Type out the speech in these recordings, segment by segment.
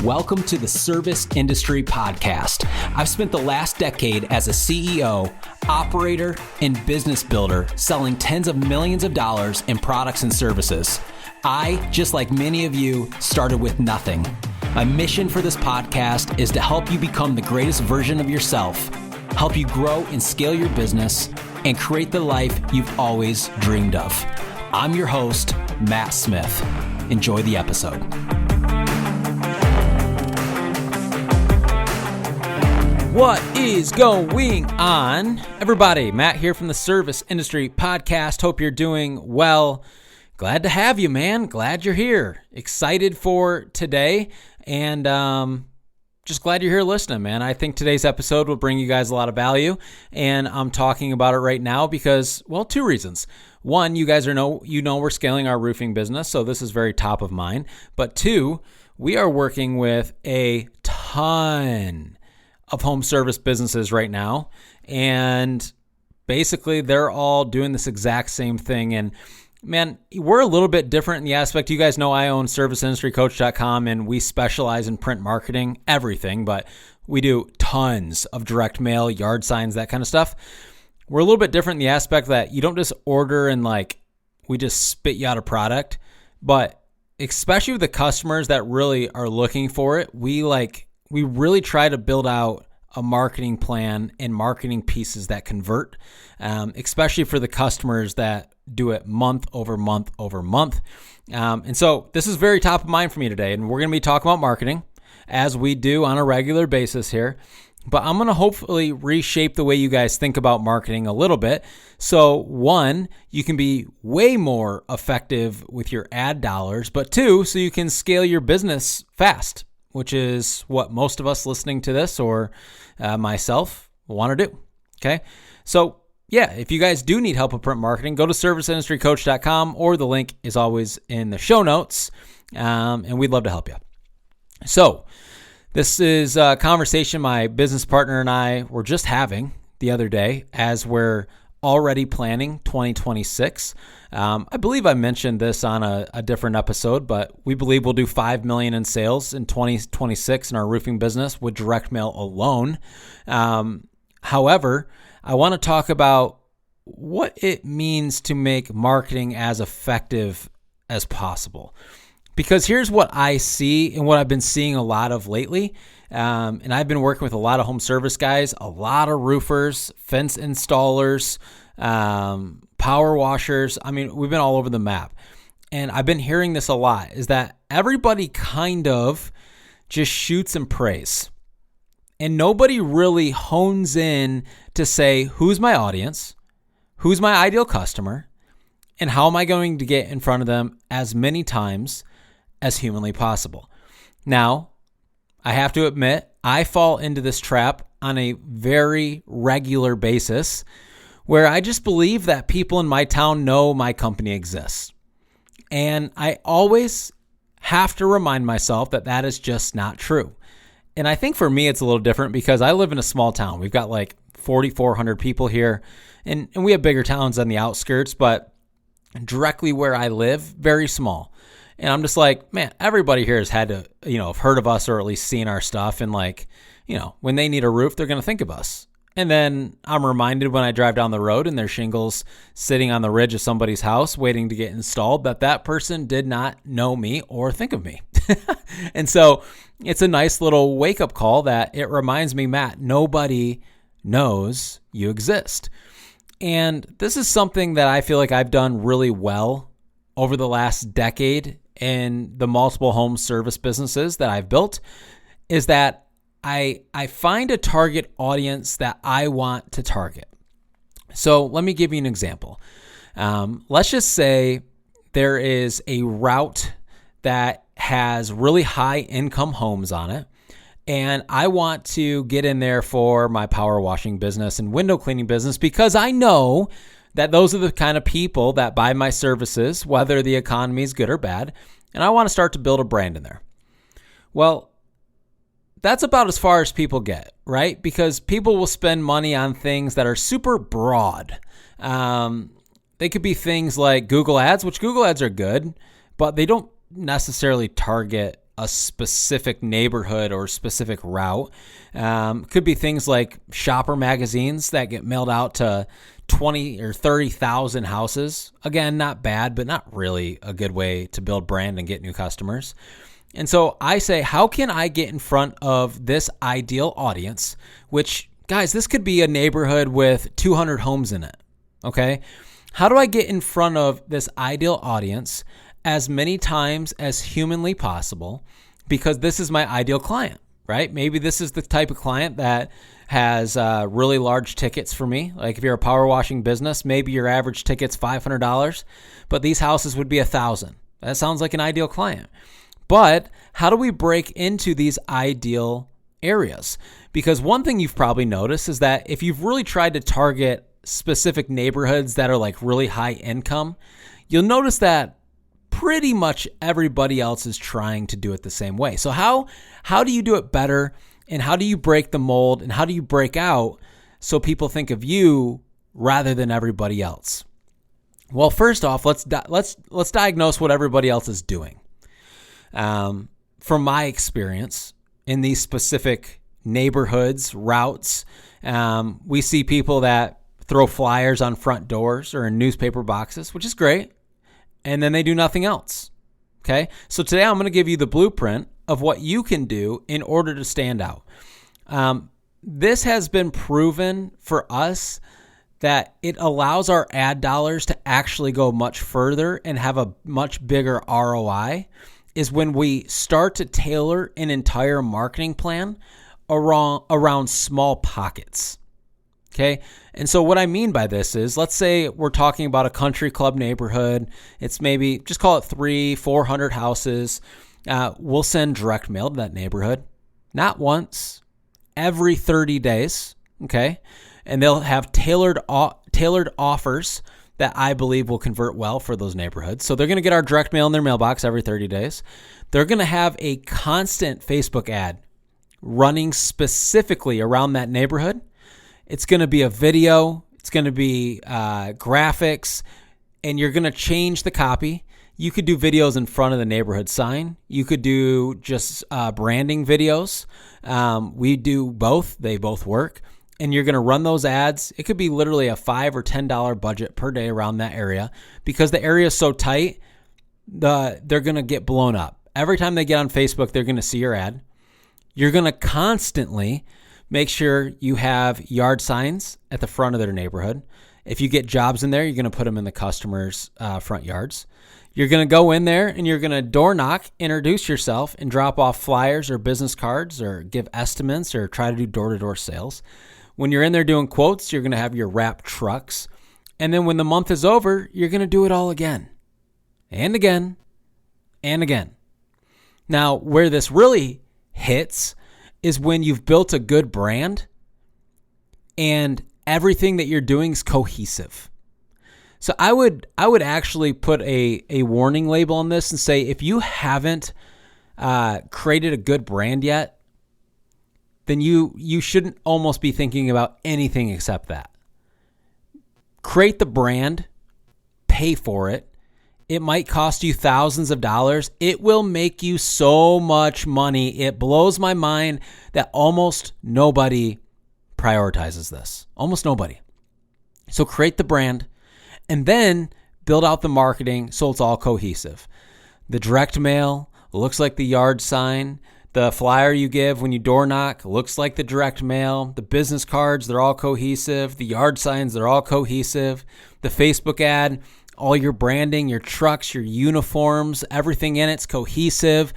Welcome to the Service Industry Podcast. I've spent the last decade as a CEO, operator, and business builder selling tens of millions of dollars in products and services. I, just like many of you, started with nothing. My mission for this podcast is to help you become the greatest version of yourself, help you grow and scale your business, and create the life you've always dreamed of. I'm your host, Matt Smith. Enjoy the episode. What is going on, everybody? Matt here from the Service Industry Podcast. Hope you're doing well. Glad to have you, man. Glad you're here. Excited for today, and just glad you're here listening, man. I think today's episode will bring you guys a lot of value, and I'm talking about it right now because, well, two reasons. One, you guys know we're scaling our roofing business, so this is very top of mind. But two, we are working with a ton of home service businesses right now, and basically they're all doing this exact same thing. And man, we're a little bit different in the aspect. You guys know I own ServiceIndustryCoach.com, and we specialize in print marketing, everything, but we do tons of direct mail, yard signs, that kind of stuff. We're a little bit different in the aspect that you don't just order and we just spit you out a product, but especially with the customers that really are looking for it, we really try to build out a marketing plan and marketing pieces that convert, especially for the customers that do it month over month over month. And so this is very top of mind for me today, and we're going to be talking about marketing as we do on a regular basis here. But I'm going to hopefully reshape the way you guys think about marketing a little bit. So one, you can be way more effective with your ad dollars, but two, so you can scale your business fast, which is what most of us listening to this or myself want to do. Okay. So yeah, if you guys do need help with print marketing, go to ServiceIndustryCoach.com, or the link is always in the show notes. And we'd love to help you. So this is a conversation my business partner and I were just having the other day as we're already planning 2026. I believe I mentioned this on a different episode, but we believe we'll do $5 million in sales in 2026 in our roofing business with direct mail alone. However, I want to talk about what it means to make marketing as effective as possible. Because here's what I see and what I've been seeing a lot of lately. And I've been working with a lot of home service guys, a lot of roofers, fence installers, power washers. I mean, we've been all over the map. And I've been hearing this a lot, is that everybody kind of just shoots and prays. And nobody really hones in to say, who's my audience? Who's my ideal customer? And how am I going to get in front of them as many times as humanly possible? Now, I have to admit, I fall into this trap on a very regular basis where I just believe that people in my town know my company exists. And I always have to remind myself that that is just not true. And I think for me, it's a little different because I live in a small town. We've got 4,400 people here, and we have bigger towns on the outskirts, but directly where I live, very small. And I'm just man, everybody here has had to, have heard of us or at least seen our stuff. And when they need a roof, they're going to think of us. And then I'm reminded when I drive down the road and there's shingles sitting on the ridge of somebody's house waiting to get installed that person did not know me or think of me. And so it's a nice little wake-up call that it reminds me, Matt, nobody knows you exist. And this is something that I feel like I've done really well over the last decade in the multiple home service businesses that I've built, is that I find a target audience that I want to target. So let me give you an example. Let's just say there is a route that has really high income homes on it, and I want to get in there for my power washing business and window cleaning business because I know that those are the kind of people that buy my services, whether the economy is good or bad, and I want to start to build a brand in there. Well, that's about as far as people get, right? Because people will spend money on things that are super broad. They could be things like Google Ads, which Google Ads are good, but they don't necessarily target a specific neighborhood or specific route. Could be things like shopper magazines that get mailed out to 20 or 30,000 houses. Again, not bad, but not really a good way to build brand and get new customers. And so I say, how can I get in front of this ideal audience, which, guys, this could be a neighborhood with 200 homes in it, okay? How do I get in front of this ideal audience as many times as humanly possible? Because this is my ideal client, right? Maybe this is the type of client that has really large tickets for me. Like if you're a power washing business, maybe your average ticket's $500, but these houses would be $1,000. That sounds like an ideal client. But how do we break into these ideal areas? Because one thing you've probably noticed is that if you've really tried to target specific neighborhoods that are like really high income, you'll notice that pretty much everybody else is trying to do it the same way. So how do you do it better, and how do you break the mold, and how do you break out so people think of you rather than everybody else? Well, first off, let's diagnose what everybody else is doing. From my experience in these specific neighborhoods, routes, we see people that throw flyers on front doors or in newspaper boxes, which is great, and then they do nothing else. Okay, so today I'm going to give you the blueprint of what you can do in order to stand out. This has been proven for us that it allows our ad dollars to actually go much further and have a much bigger ROI is when we start to tailor an entire marketing plan around small pockets. Okay. And so what I mean by this is, let's say we're talking about a country club neighborhood. It's maybe, just call it 300-400 houses. We'll send direct mail to that neighborhood, not once, every 30 days. Okay. And they'll have tailored offers that I believe will convert well for those neighborhoods. So they're going to get our direct mail in their mailbox every 30 days. They're going to have a constant Facebook ad running specifically around that neighborhood. It's going to be a video. It's going to be graphics, and you're going to change the copy. You could do videos in front of the neighborhood sign. You could do just branding videos. We do both. They both work. And you're going to run those ads. It could be literally a $5 or $10 budget per day around that area, because the area is so tight, they're going to get blown up. Every time they get on Facebook, they're going to see your ad. You're going to constantly make sure you have yard signs at the front of their neighborhood. If you get jobs in there, you're going to put them in the customers' front yards. You're going to go in there and you're going to door knock, introduce yourself, and drop off flyers or business cards or give estimates or try to do door-to-door sales. When you're in there doing quotes, you're going to have your wrapped trucks. And then when the month is over, you're going to do it all again and again and again. Now, where this really hits is when you've built a good brand and everything that you're doing is cohesive. So I would actually put a warning label on this and say, if you haven't created a good brand yet, then you shouldn't almost be thinking about anything except that. Create the brand, pay for it. It might cost you thousands of dollars. It will make you so much money. It blows my mind that almost nobody prioritizes this. Almost nobody. So create the brand and then build out the marketing so it's all cohesive. The direct mail looks like the yard sign. The flyer you give when you door knock looks like the direct mail. The business cards, they're all cohesive. The yard signs, they're all cohesive. The Facebook ad, all your branding, your trucks, your uniforms, everything in it's cohesive.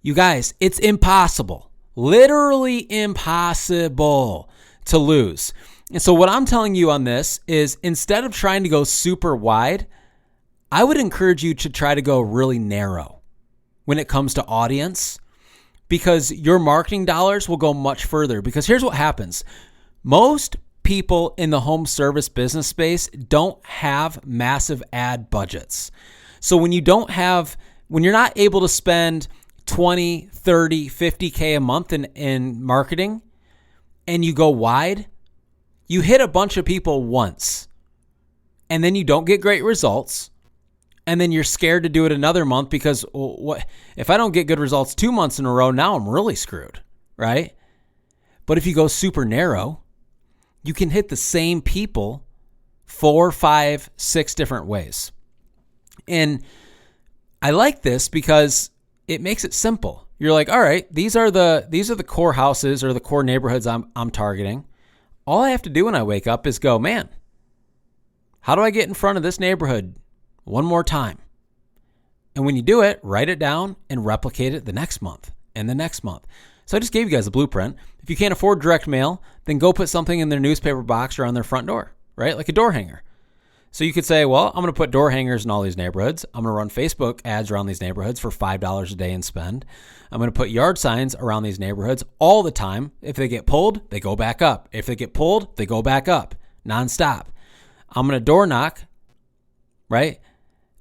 You guys, it's impossible, literally impossible to lose. And so what I'm telling you on this is, instead of trying to go super wide, I would encourage you to try to go really narrow when it comes to audience, because your marketing dollars will go much further. Because here's what happens. Most people in the home service business space don't have massive ad budgets. So when you're not able to spend 20, 30, 50K a month in marketing and you go wide, you hit a bunch of people once and then you don't get great results. And then you're scared to do it another month because what if I don't get good results 2 months in a row, now I'm really screwed, right? But if you go super narrow, you can hit the same people 4, 5, 6 different ways. And I like this because it makes it simple. You're like, all right, these are the core houses or the core neighborhoods I'm targeting. All I have to do when I wake up is go, man, how do I get in front of this neighborhood one more time? And when you do it, write it down and replicate it the next month and the next month. So I just gave you guys a blueprint. If you can't afford direct mail, then go put something in their newspaper box or on their front door, right? Like a door hanger. So you could say, well, I'm going to put door hangers in all these neighborhoods. I'm going to run Facebook ads around these neighborhoods for $5 a day and spend. I'm going to put yard signs around these neighborhoods all the time. If they get pulled, they go back up. If they get pulled, they go back up nonstop. I'm going to door knock, right?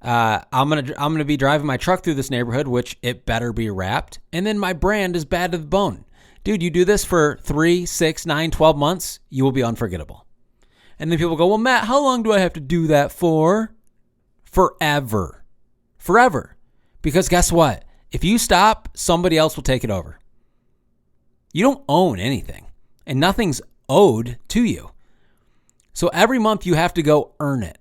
I'm gonna be driving my truck through this neighborhood, which it better be wrapped. And then my brand is bad to the bone. Dude, you do this for 3, 6, 9, 12 months, you will be unforgettable. And then people go, well, Matt, how long do I have to do that for? Forever. Forever. Because guess what? If you stop, somebody else will take it over. You don't own anything, and nothing's owed to you. So every month you have to go earn it.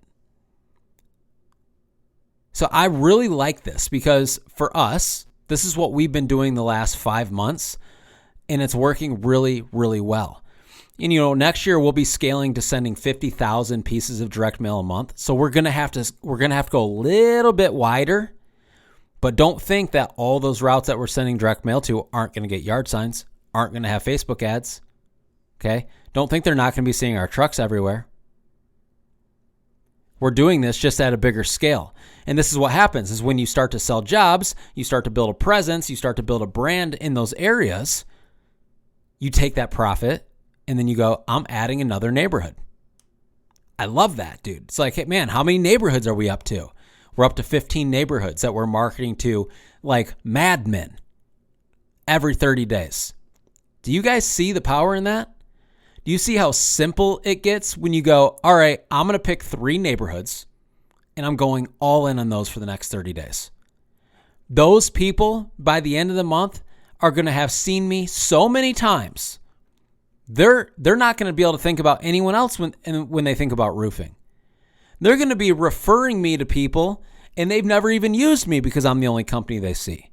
So I really like this because for us, this is what we've been doing the last 5 months, and it's working really, really well. And next year we'll be scaling to sending 50,000 pieces of direct mail a month. So we're gonna have to go a little bit wider, but don't think that all those routes that we're sending direct mail to aren't gonna get yard signs, aren't gonna have Facebook ads. Okay, don't think they're not gonna be seeing our trucks everywhere. We're doing this just at a bigger scale. And this is what happens is when you start to sell jobs, you start to build a presence, you start to build a brand in those areas, you take that profit and then you go, I'm adding another neighborhood. I love that, dude. It's like, hey, man, how many neighborhoods are we up to? We're up to 15 neighborhoods that we're marketing to like madmen every 30 days. Do you guys see the power in that? Do you see how simple it gets when you go, all right, I'm going to pick 3 neighborhoods and I'm going all in on those for the next 30 days. Those people by the end of the month are going to have seen me so many times. They're not going to be able to think about anyone else when they think about roofing. They're going to be referring me to people and they've never even used me because I'm the only company they see.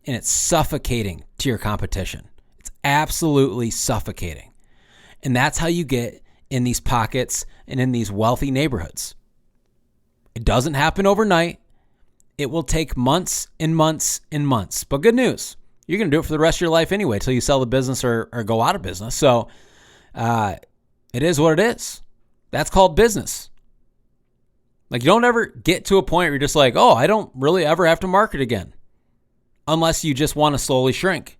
And it's suffocating to your competition. It's absolutely suffocating. And that's how you get in these pockets and in these wealthy neighborhoods. It doesn't happen overnight. It will take months and months and months. But good news, you're going to do it for the rest of your life anyway till you sell the business or go out of business. So it is what it is. That's called business. Like, you don't ever get to a point where you're just like, oh, I don't really ever have to market again. Unless you just want to slowly shrink.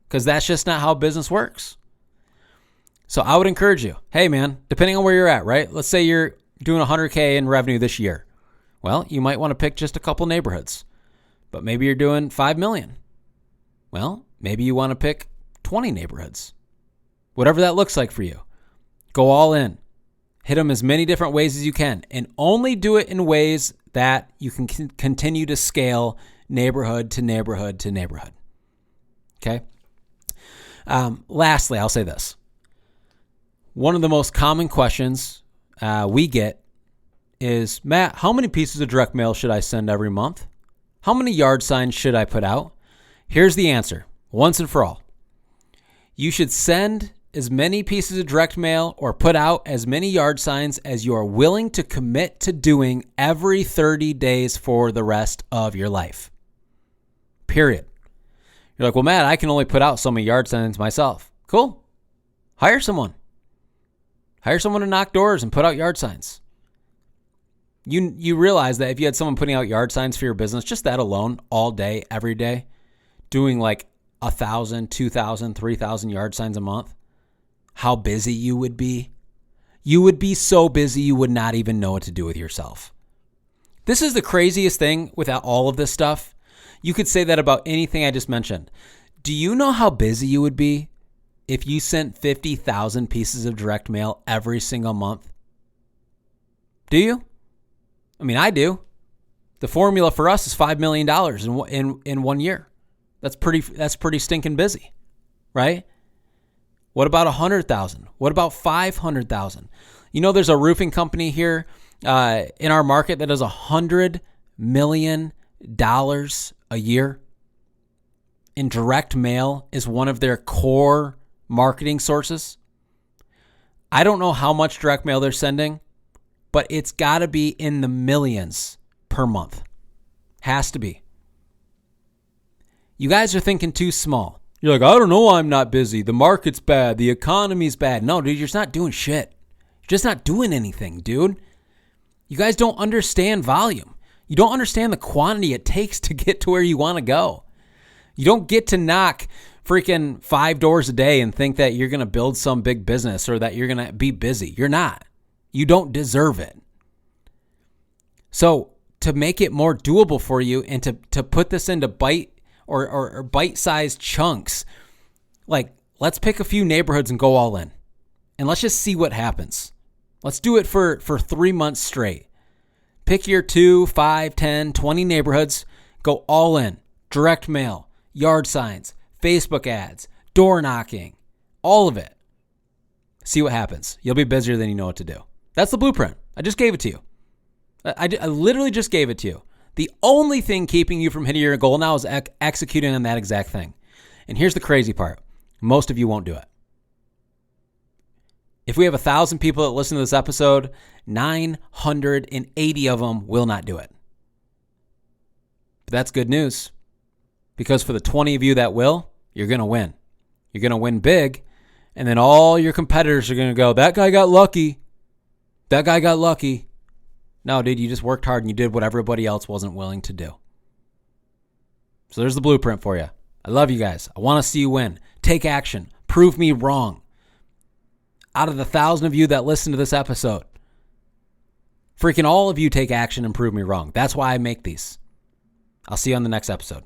Because that's just not how business works. So I would encourage you, hey man, depending on where you're at, right? Let's say you're doing 100K in revenue this year. Well, you might want to pick just a couple neighborhoods, but maybe you're doing 5 million. Well, maybe you want to pick 20 neighborhoods. Whatever that looks like for you. Go all in. Hit them as many different ways as you can, and only do it in ways that you can continue to scale neighborhood to neighborhood to neighborhood. Okay? Lastly, I'll say this. One of the most common questions we get is, Matt, how many pieces of direct mail should I send every month? How many yard signs should I put out? Here's the answer, once and for all. You should send as many pieces of direct mail or put out as many yard signs as you are willing to commit to doing every 30 days for the rest of your life. Period. You're like, well, Matt, I can only put out so many yard signs myself. Cool. Hire someone. Hire someone to knock doors and put out yard signs. You realize that if you had someone putting out yard signs for your business, just that alone, all day, every day, doing like 1,000, 2,000, 3,000 yard signs a month, how busy you would be. You would be so busy you would not even know what to do with yourself. This is the craziest thing without all of this stuff. You could say that about anything I just mentioned. Do you know how busy you would be if you sent 50,000 pieces of direct mail every single month? Do you? I mean, I do. The formula for us is $5 million in 1 year. That's pretty stinking busy, right? What about 100,000? What about 500,000? You know, there's a roofing company here in our market that does $100 million a year. In direct mail is one of their core marketing sources. I don't know how much direct mail they're sending, but it's got to be in the millions per month. Has to be. You guys are thinking too small. You're like, I don't know, I'm not busy. The market's bad. The economy's bad. No, dude, you're just not doing shit. You're just not doing anything, dude. You guys don't understand volume. You don't understand the quantity it takes to get to where you want to go. You don't get to knock freaking 5 doors a day and think that you're going to build some big business or that you're going to be busy. You're not. You don't deserve it. So to make it more doable for you and to put this into bite-sized chunks, like let's pick a few neighborhoods and go all in. And let's just see what happens. Let's do it for 3 months straight. Pick your 2, 5, 10, 20 neighborhoods. Go all in. Direct mail, yard signs, Facebook ads, door knocking, all of it. See what happens. You'll be busier than you know what to do. That's the blueprint. I just gave it to you. I literally just gave it to you. The only thing keeping you from hitting your goal now is executing on that exact thing. And here's the crazy part. Most of you won't do it. If we have 1,000 people that listen to this episode, 980 of them will not do it. But that's good news. Because for the 20 of you that will, you're going to win. You're going to win big. And then all your competitors are going to go, that guy got lucky. That guy got lucky. No, dude, you just worked hard and you did what everybody else wasn't willing to do. So there's the blueprint for you. I love you guys. I want to see you win. Take action. Prove me wrong. Out of the 1,000 of you that listen to this episode, freaking all of you take action and prove me wrong. That's why I make these. I'll see you on the next episode.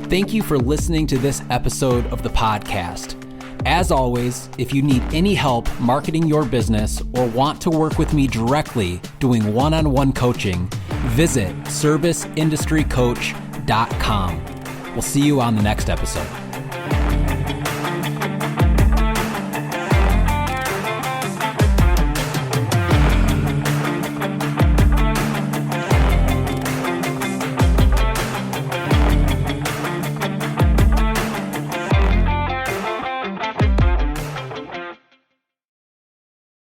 Thank you for listening to this episode of the podcast. As always, if you need any help marketing your business or want to work with me directly doing one-on-one coaching, visit serviceindustrycoach.com. We'll see you on the next episode.